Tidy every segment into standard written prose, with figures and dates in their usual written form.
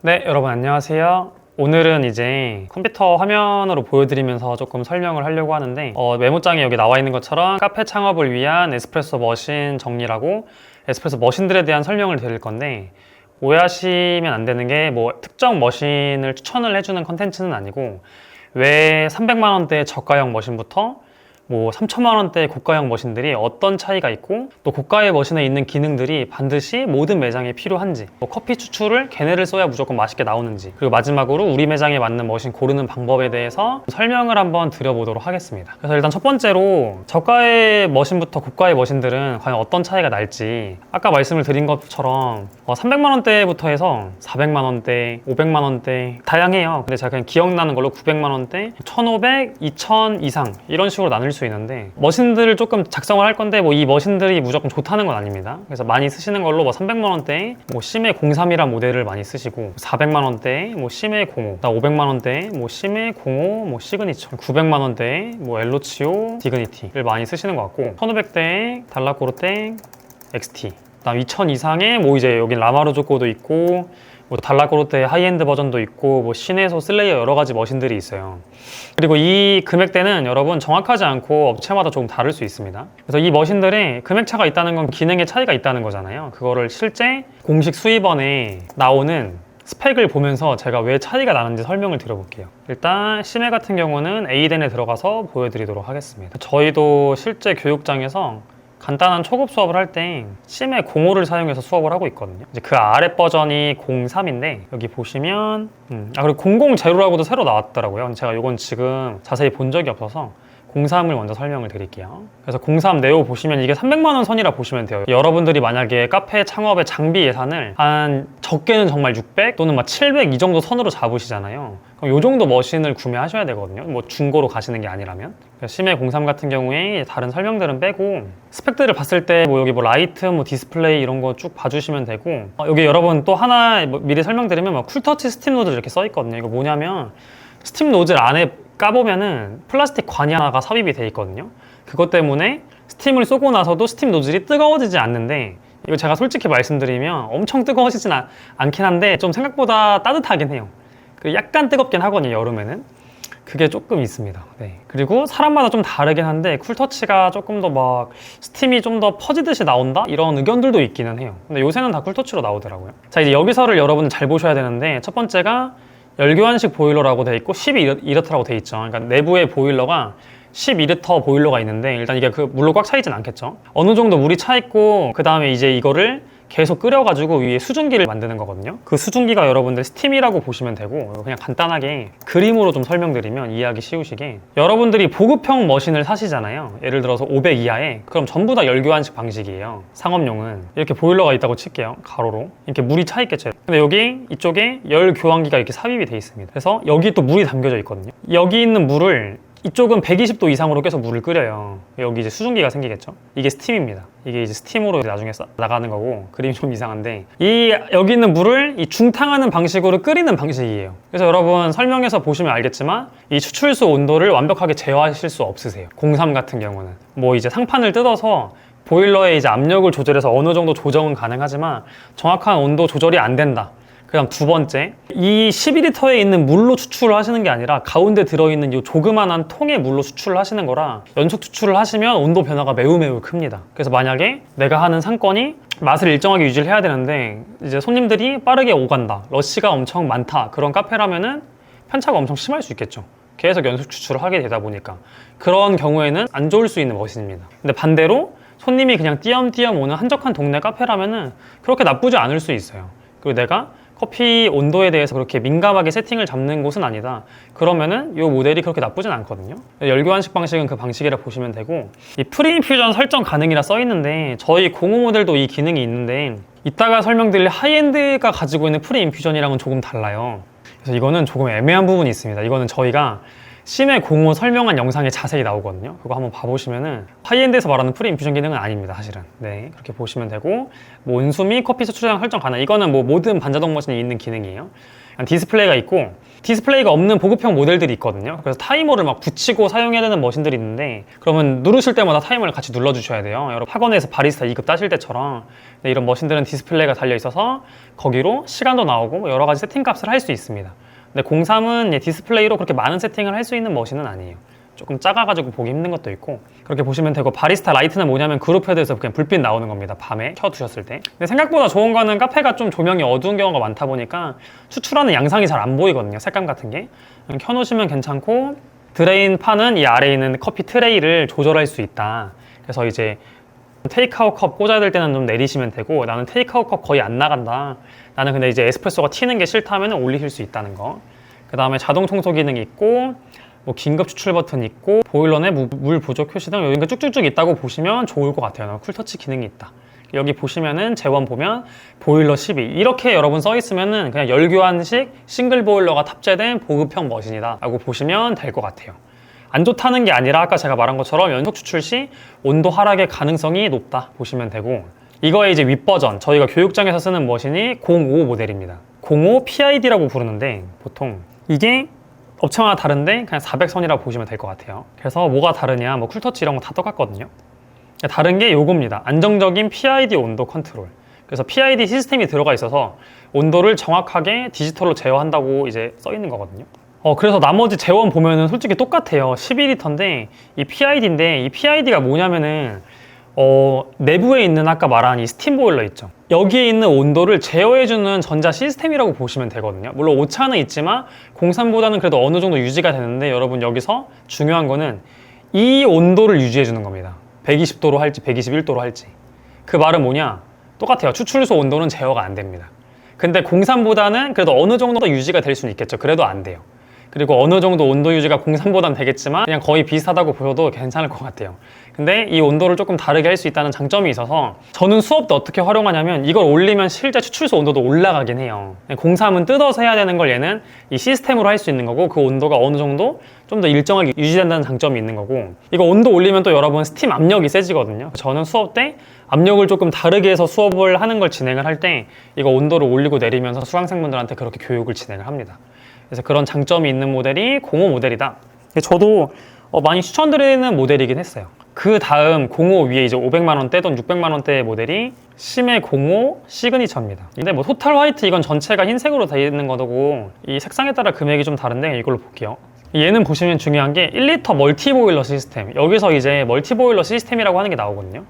네, 여러분 안녕하세요. 오늘은 이제 컴퓨터 화면으로 보여드리면서 조금 설명을 하려고 하는데 메모장에 여기 나와 있는 것처럼 카페 창업을 위한 에스프레소 머신 정리라고 에스프레소 머신들에 대한 설명을 드릴 건데, 오해하시면 안 되는 게 특정 머신을 추천을 해주는 컨텐츠는 아니고, 왜 300만 원대 저가형 머신부터 3천만 원대 고가형 머신들이 어떤 차이가 있고, 또 고가의 머신에 있는 기능들이 반드시 모든 매장에 필요한지, 커피 추출을 걔네를 써야 무조건 맛있게 나오는지, 그리고 마지막으로 우리 매장에 맞는 머신 고르는 방법에 대해서 설명을 한번 드려보도록 하겠습니다. 그래서 일단 첫 번째로 저가의 머신부터 고가의 머신들은 과연 어떤 차이가 날지, 아까 말씀을 드린 것처럼 300만 원대부터 해서 400만 원대, 500만 원대 다양해요. 근데 제가 그냥 기억나는 걸로 900만 원대, 1500, 2000 이상 이런 식으로 나눌 수 있는데, 머신들을 조금 작성을 할 건데 이 머신들이 무조건 좋다는 건 아닙니다. 그래서 많이 쓰시는 걸로 300만 원대에 시메 03이란 모델을 많이 쓰시고, 400만 원대에 시메 05, 500만 원대에 시메 05 시그니처, 900만 원대에 엘로치오 디그니티를 많이 쓰시는 것 같고, 1500대에 달라코르테 XT, 그다음 2000 이상에 이제 여기 라마르조코도 있고, 달라코르테 하이엔드 버전도 있고, 시네소, 슬레이어 여러 가지 머신들이 있어요. 그리고 이 금액대는 여러분 정확하지 않고 업체마다 조금 다를 수 있습니다. 그래서 이 머신들의 금액차가 있다는 건 기능의 차이가 있다는 거잖아요. 그거를 실제 공식 수입원에 나오는 스펙을 보면서 제가 왜 차이가 나는지 설명을 드려볼게요. 일단 시메 같은 경우는 A덴에 들어가서 보여드리도록 하겠습니다. 저희도 실제 교육장에서 간단한 초급 수업을 할 때 시메 05를 사용해서 수업을 하고 있거든요. 이제 그 아래 버전이 03인데 여기 보시면 그리고 00제로라고도 새로 나왔더라고요. 제가 이건 지금 자세히 본 적이 없어서 03을 먼저 설명을 드릴게요. 그래서 03 네오 보시면 이게 300만 원 선이라 보시면 돼요. 여러분들이 만약에 카페 창업의 장비 예산을 한 적게는 정말 600 또는 700 이 정도 선으로 잡으시잖아요. 그럼 이 정도 머신을 구매하셔야 되거든요. 중고로 가시는 게 아니라면. 시메 03 같은 경우에 다른 설명들은 빼고, 스펙들을 봤을 때 여기 라이트, 디스플레이 이런 거 쭉 봐주시면 되고, 여기 여러분 또 하나 미리 설명드리면 쿨터치 스팀 노즐 이렇게 써 있거든요. 이거 뭐냐면 스팀 노즐 안에 까보면은 플라스틱 관이 하나가 삽입이 돼 있거든요. 그것 때문에 스팀을 쏘고 나서도 스팀 노즐이 뜨거워지지 않는데, 이거 제가 솔직히 말씀드리면 엄청 뜨거워지진 않긴 한데 좀 생각보다 따뜻하긴 해요. 약간 뜨겁긴 하거든요, 여름에는. 그게 조금 있습니다. 네. 그리고 사람마다 좀 다르긴 한데 쿨터치가 조금 더 스팀이 좀 더 퍼지듯이 나온다? 이런 의견들도 있기는 해요. 근데 요새는 다 쿨터치로 나오더라고요. 자, 이제 여기서를 여러분 잘 보셔야 되는데, 첫 번째가 열교환식 보일러라고 돼 있고 12리터라고 돼 있죠. 그러니까 내부의 보일러가 12리터 보일러가 있는데, 일단 이게 물로 꽉 차 있진 않겠죠. 어느 정도 물이 차 있고, 그 다음에 이제 이거를 계속 끓여가지고 위에 수증기를 만드는 거거든요. 그 수증기가 여러분들 스팀이라고 보시면 되고, 그냥 간단하게 그림으로 좀 설명드리면 이해하기 쉬우시게, 여러분들이 보급형 머신을 사시잖아요. 예를 들어서 500 이하에, 그럼 전부 다 열교환식 방식이에요. 상업용은 이렇게 보일러가 있다고 칠게요. 가로로 이렇게 물이 차 있겠죠. 근데 여기 이쪽에 열 교환기가 이렇게 삽입이 돼 있습니다. 그래서 여기 또 물이 담겨져 있거든요. 여기 있는 물을, 이쪽은 120도 이상으로 계속 물을 끓여요. 여기 이제 수증기가 생기겠죠. 이게 스팀입니다. 이게 이제 스팀으로 나중에 나가는 거고, 그림이 좀 이상한데, 여기 있는 물을 이 중탕하는 방식으로 끓이는 방식이에요. 그래서 여러분 설명해서 보시면 알겠지만 이 추출수 온도를 완벽하게 제어하실 수 없으세요. 03 같은 경우는 이제 상판을 뜯어서 보일러에 이제 압력을 조절해서 어느 정도 조정은 가능하지만 정확한 온도 조절이 안 된다. 그다음 두 번째, 이 12리터에 있는 물로 추출을 하시는 게 아니라 가운데 들어있는 이 조그만한 통에 물로 추출을 하시는 거라, 연속 추출을 하시면 온도 변화가 매우 큽니다. 그래서 만약에 내가 하는 상권이 맛을 일정하게 유지를 해야 되는데 이제 손님들이 빠르게 오간다, 러시가 엄청 많다, 그런 카페라면은 편차가 엄청 심할 수 있겠죠. 계속 연속 추출을 하게 되다 보니까 그런 경우에는 안 좋을 수 있는 머신입니다. 근데 반대로 손님이 그냥 띄엄띄엄 오는 한적한 동네 카페라면은 그렇게 나쁘지 않을 수 있어요. 그리고 내가 커피 온도에 대해서 그렇게 민감하게 세팅을 잡는 곳은 아니다. 그러면은 이 모델이 그렇게 나쁘진 않거든요. 열교환식 방식은 그 방식이라 보시면 되고, 이 프리인퓨전 설정 가능이라 써 있는데 저희 05 모델도 이 기능이 있는데, 이따가 설명드릴 하이엔드가 가지고 있는 프리인퓨전이랑은 조금 달라요. 그래서 이거는 조금 애매한 부분이 있습니다. 이거는 저희가 시메 05 설명한 영상에 자세히 나오거든요. 그거 한번 봐보시면은 하이엔드에서 말하는 프리인퓨전 기능은 아닙니다, 사실은. 네, 그렇게 보시면 되고, 온수 및 커피 추출량 설정 가능. 이거는 모든 반자동 머신에 있는 기능이에요. 디스플레이가 있고, 디스플레이가 없는 보급형 모델들이 있거든요. 그래서 타이머를 막 붙이고 사용해야 되는 머신들이 있는데, 그러면 누르실 때마다 타이머를 같이 눌러주셔야 돼요. 여러분 학원에서 바리스타 2급 따실 때처럼. 이런 머신들은 디스플레이가 달려 있어서 거기로 시간도 나오고 여러 가지 세팅 값을 할 수 있습니다. 근데 03은 디스플레이로 그렇게 많은 세팅을 할 수 있는 머신은 아니에요. 조금 작아가지고 보기 힘든 것도 있고, 그렇게 보시면 되고, 바리스타 라이트는 뭐냐면 그룹 헤드에서 그냥 불빛 나오는 겁니다. 밤에 켜두셨을 때. 근데 생각보다 좋은 거는 카페가 좀 조명이 어두운 경우가 많다 보니까 추출하는 양상이 잘 안 보이거든요. 색감 같은 게. 켜놓으시면 괜찮고, 드레인 판은 이 아래에 있는 커피 트레이를 조절할 수 있다. 그래서 이제 테이크아웃 컵 꽂아야 될 때는 좀 내리시면 되고, 나는 테이크아웃 컵 거의 안 나간다, 나는 근데 이제 에스프레소가 튀는 게 싫다면 올리실 수 있다는 거. 그 다음에 자동 청소 기능이 있고, 뭐 긴급 추출 버튼 있고, 보일러 내 물 부족 표시 등 여기가 쭉쭉쭉 있다고 보시면 좋을 것 같아요. 쿨터치 기능이 있다. 여기 보시면은 재원 보면 보일러 12 이렇게 여러분 써 있으면은 그냥 열교환식 싱글 보일러가 탑재된 보급형 머신이다 라고 보시면 될 것 같아요. 안 좋다는 게 아니라 아까 제가 말한 것처럼 연속 추출 시 온도 하락의 가능성이 높다 보시면 되고, 이거의 이제 윗버전, 저희가 교육장에서 쓰는 머신이 05 모델입니다. 05 PID라고 부르는데, 보통 이게 업체마다 다른데 그냥 400선이라고 보시면 될 것 같아요. 그래서 뭐가 다르냐, 뭐 쿨터치 이런 거 다 똑같거든요. 다른 게 요겁니다. 안정적인 PID 온도 컨트롤. 그래서 PID 시스템이 들어가 있어서 온도를 정확하게 디지털로 제어한다고 이제 써 있는 거거든요. 그래서 나머지 제원 보면은 솔직히 똑같아요. 12리터인데 이 PID인데, 이 PID가 뭐냐면은 내부에 있는 아까 말한 이 스팀 보일러 있죠. 여기에 있는 온도를 제어해주는 전자 시스템이라고 보시면 되거든요. 물론 오차는 있지만 03보다는 그래도 어느 정도 유지가 되는데, 여러분 여기서 중요한 거는 이 온도를 유지해주는 겁니다. 120도로 할지 121도로 할지. 그 말은 뭐냐? 똑같아요. 추출소 온도는 제어가 안 됩니다. 근데 03보다는 그래도 어느 정도 유지가 될 수는 있겠죠. 그래도 안 돼요. 그리고 어느 정도 온도 유지가 03보다는 되겠지만 그냥 거의 비슷하다고 보셔도 괜찮을 것 같아요. 근데 이 온도를 조금 다르게 할 수 있다는 장점이 있어서, 저는 수업 때 어떻게 활용하냐면 이걸 올리면 실제 추출소 온도도 올라가긴 해요. 03은 뜯어서 해야 되는 걸 얘는 이 시스템으로 할 수 있는 거고, 그 온도가 어느 정도 좀 더 일정하게 유지된다는 장점이 있는 거고, 이거 온도 올리면 또 여러분 스팀 압력이 세지거든요. 저는 수업 때 압력을 조금 다르게 해서 수업을 하는 걸 진행을 할 때 이거 온도를 올리고 내리면서 수강생분들한테 그렇게 교육을 진행을 합니다. 그래서 그런 장점이 있는 모델이 05 모델이다. 저도 많이 추천드리는 모델이긴 했어요. 그 다음 05 위에 이제 500만 원대 또는 600만 원대의 모델이 심해 05 시그니처입니다. 근데 뭐 토탈 화이트 이건 전체가 흰색으로 되어 있는 거고, 이 색상에 따라 금액이 좀 다른데 이걸로 볼게요. 얘는 보시면 중요한 게 1리터 멀티 보일러 시스템. 여기서 이제 멀티 보일러 시스템이라고 하는 게 나오거든요.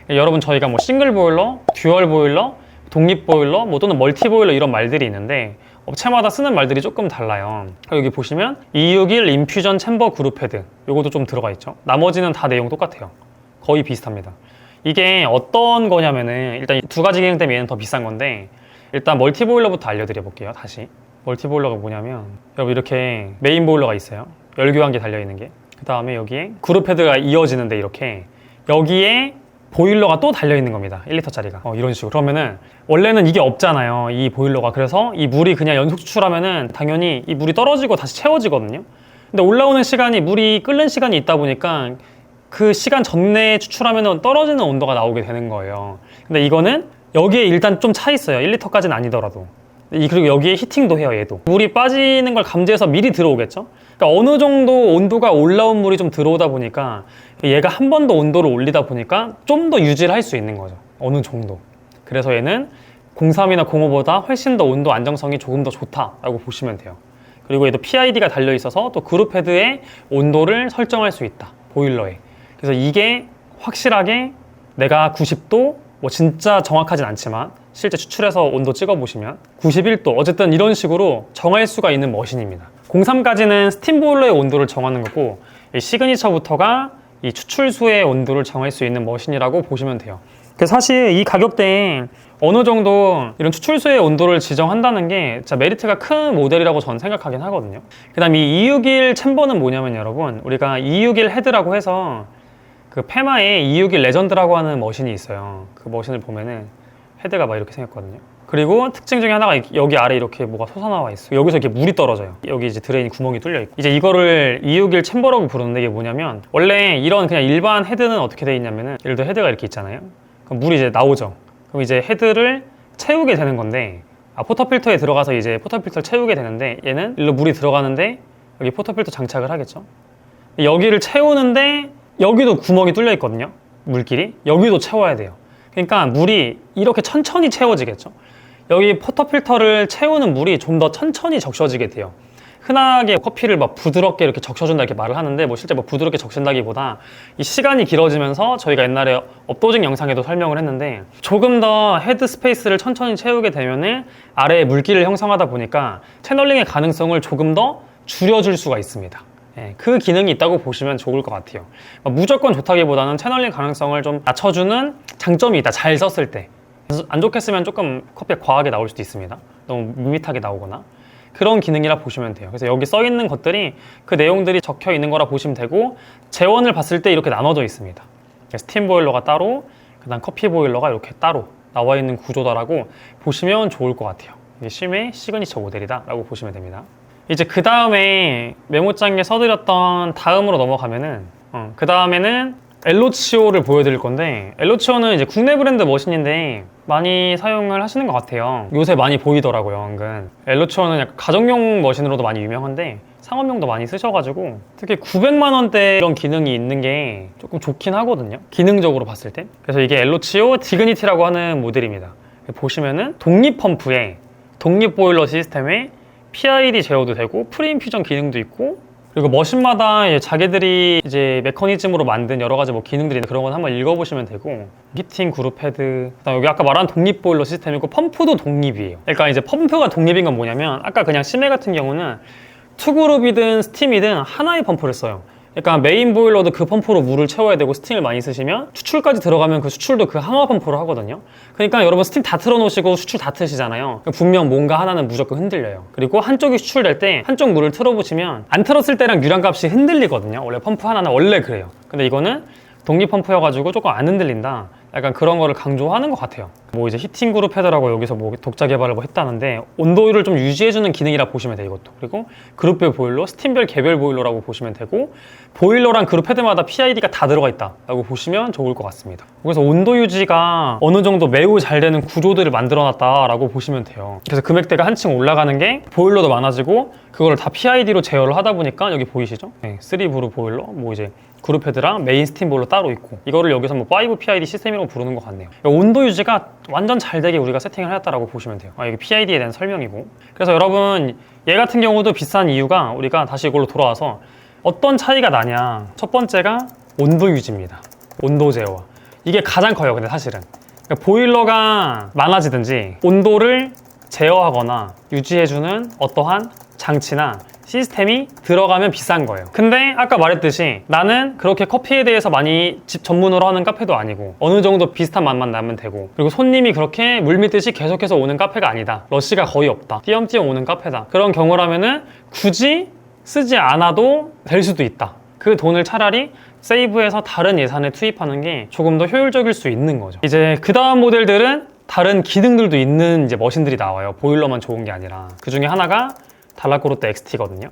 여러분 저희가 뭐 싱글 보일러, 듀얼 보일러, 독립 보일러, 뭐 또는 멀티 보일러 이런 말들이 있는데, 업체마다 쓰는 말들이 조금 달라요. 여기 보시면 261 인퓨전 챔버 그룹 헤드, 요것도 좀 들어가 있죠. 나머지는 다 내용 똑같아요. 거의 비슷합니다. 이게 어떤 거냐면은, 일단 두 가지 기능 때문에 얘는 더 비싼 건데, 일단 멀티 보일러부터 알려드려 볼게요. 다시 멀티 보일러가 뭐냐면, 여러분 이렇게 메인 보일러가 있어요. 열교환기 달려있는 게. 그 다음에 여기에 그룹 헤드가 이어지는데, 이렇게 여기에 보일러가 또 달려있는 겁니다. 1리터짜리가 이런 식으로. 그러면은 원래는 이게 없잖아요, 이 보일러가. 그래서 이 물이 그냥 연속 추출하면은 당연히 이 물이 떨어지고 다시 채워지거든요. 근데 올라오는 시간이, 물이 끓는 시간이 있다 보니까 그 시간 전내에 추출하면은 떨어지는 온도가 나오게 되는 거예요. 근데 이거는 여기에 일단 좀 차 있어요. 1리터까지는 아니더라도. 그리고 여기에 히팅도 해요. 얘도 물이 빠지는 걸 감지해서 미리 들어오겠죠. 그러니까 어느 정도 온도가 올라온 물이 좀 들어오다 보니까 얘가 한 번 더 온도를 올리다 보니까 좀 더 유지를 할 수 있는 거죠. 어느 정도. 그래서 얘는 03이나 05보다 훨씬 더 온도 안정성이 조금 더 좋다라고 보시면 돼요. 그리고 얘도 PID가 달려 있어서 또 그룹 헤드의 온도를 설정할 수 있다, 보일러에. 그래서 이게 확실하게 내가 90도, 뭐 진짜 정확하진 않지만 실제 추출해서 온도 찍어보시면 91도, 어쨌든 이런 식으로 정할 수가 있는 머신입니다. 03까지는 스팀 보일러의 온도를 정하는 거고, 이 시그니처부터가 이 추출수의 온도를 정할 수 있는 머신이라고 보시면 돼요. 그래서 사실 이 가격대에 어느 정도 이런 추출수의 온도를 지정한다는 게 진짜 메리트가 큰 모델이라고 저는 생각하긴 하거든요. 그 다음 이 261 챔버는 뭐냐면, 여러분 우리가 261 헤드라고 해서 그 페마에 261 레전드라고 하는 머신이 있어요. 그 머신을 보면은 헤드가 막 이렇게 생겼거든요. 그리고 특징 중에 하나가 여기 아래 이렇게 뭐가 솟아나와 있어요. 여기서 이렇게 물이 떨어져요. 여기 이제 드레인 구멍이 뚫려 있고, 이제 이거를 261 챔버라고 부르는데, 이게 뭐냐면, 원래 이런 그냥 일반 헤드는 어떻게 돼 있냐면은, 예를 들어 헤드가 이렇게 있잖아요. 그럼 물이 이제 나오죠. 그럼 이제 헤드를 채우게 되는 건데, 포터필터에 들어가서 이제 포터필터를 채우게 되는데 얘는 일로 물이 들어가는데 여기 포터필터 장착을 하겠죠. 여기를 채우는데 여기도 구멍이 뚫려 있거든요. 물길이. 여기도 채워야 돼요. 그러니까 물이 이렇게 천천히 채워지겠죠. 여기 포터필터를 채우는 물이 좀 더 천천히 적셔지게 돼요. 흔하게 커피를 막 부드럽게 이렇게 적셔준다 이렇게 말을 하는데 뭐 실제 뭐 부드럽게 적신다기보다 이 시간이 길어지면서 저희가 옛날에 업도징 영상에도 설명을 했는데 조금 더 헤드 스페이스를 천천히 채우게 되면은 아래에 물기를 형성하다 보니까 채널링의 가능성을 조금 더 줄여줄 수가 있습니다. 그 기능이 있다고 보시면 좋을 것 같아요. 무조건 좋다기보다는 채널링 가능성을 좀 낮춰주는 장점이 있다. 잘 썼을 때. 안 좋게 쓰면 조금 커피가 과하게 나올 수도 있습니다. 너무 밋밋하게 나오거나. 그런 기능이라 보시면 돼요. 그래서 여기 써 있는 것들이 그 내용들이 적혀 있는 거라 보시면 되고 재원을 봤을 때 이렇게 나눠져 있습니다. 스팀 보일러가 따로, 그 다음 커피 보일러가 이렇게 따로 나와 있는 구조다라고 보시면 좋을 것 같아요. 이게 쉼의 시그니처 모델이다 라고 보시면 됩니다. 이제 그 다음에 메모장에 써드렸던 다음으로 넘어가면은 그 다음에는 엘로치오를 보여드릴 건데 엘로치오는 이제 국내 브랜드 머신인데 많이 사용을 하시는 것 같아요. 요새 많이 보이더라고요, 은근. 엘로치오는 약간 가정용 머신으로도 많이 유명한데 상업용도 많이 쓰셔가지고 특히 900만 원대 이런 기능이 있는 게 조금 좋긴 하거든요. 기능적으로 봤을 때. 그래서 이게 엘로치오 디그니티라고 하는 모델입니다. 보시면은 독립 펌프에 독립 보일러 시스템에 PID 제어도 되고 프리인퓨전 기능도 있고 그리고 머신마다 자기들이 이제 메커니즘으로 만든 여러 가지 뭐 기능들이 있는데 그런 건 한번 읽어보시면 되고 히팅 그룹 헤드 그다음 여기 아까 말한 독립 보일러 시스템이고 펌프도 독립이에요. 그러니까 이제 펌프가 독립인 건 뭐냐면 아까 그냥 심해 같은 경우는 투그룹이든 스팀이든 하나의 펌프를 써요. 그러니까 메인 보일러도 그 펌프로 물을 채워야 되고 스팀을 많이 쓰시면 추출까지 들어가면 그 수출도 그 하나 펌프로 하거든요. 그러니까 여러분 스팀 다 틀어놓으시고 수출 다 트시잖아요. 분명 뭔가 하나는 무조건 흔들려요. 그리고 한쪽이 수출될 때 한쪽 물을 틀어보시면 안 틀었을 때랑 유량값이 흔들리거든요. 원래 펌프 하나는 원래 그래요. 근데 이거는 독립 펌프여가지고 조금 안 흔들린다. 약간 그런 거를 강조하는 것 같아요. 뭐 이제 히팅 그룹 헤더라고 여기서 뭐 독자 개발을 뭐 했다는데 온도를 좀 유지해주는 기능이라 보시면 돼 이것도. 그리고 그룹별 보일러, 스팀별 개별 보일러라고 보시면 되고 보일러랑 그룹 헤드마다 PID가 다 들어가 있다라고 보시면 좋을 것 같습니다. 그래서 온도 유지가 어느 정도 매우 잘 되는 구조들을 만들어놨다라고 보시면 돼요. 그래서 금액대가 한층 올라가는 게 보일러도 많아지고 그걸 다 PID로 제어를 하다 보니까 여기 보이시죠? 네, 3브루 보일러, 뭐 이제 그룹 헤드랑 메인 스팀 보일러 따로 있고 이거를 여기서 뭐 5PID 시스템이라고 부르는 것 같네요. 온도 유지가 완전 잘 되게 우리가 세팅을 해놨다고 보시면 돼요. 이게 PID에 대한 설명이고 그래서 여러분 얘 같은 경우도 비싼 이유가 우리가 다시 이걸로 돌아와서 어떤 차이가 나냐 첫 번째가 온도 유지입니다. 온도 제어 이게 가장 커요. 근데 사실은 그러니까 보일러가 많아지든지 온도를 제어하거나 유지해주는 어떠한 장치나 시스템이 들어가면 비싼 거예요. 근데 아까 말했듯이 나는 그렇게 커피에 대해서 많이 집 전문으로 하는 카페도 아니고 어느 정도 비슷한 맛만 나면 되고 그리고 손님이 그렇게 물밀듯이 계속해서 오는 카페가 아니다. 러시가 거의 없다. 띄엄띄엄 오는 카페다. 그런 경우라면은 굳이 쓰지 않아도 될 수도 있다. 그 돈을 차라리 세이브해서 다른 예산에 투입하는 게 조금 더 효율적일 수 있는 거죠. 이제 그 다음 모델들은 다른 기능들도 있는 이제 머신들이 나와요. 보일러만 좋은 게 아니라 그 중에 하나가 달라코르트 XT거든요.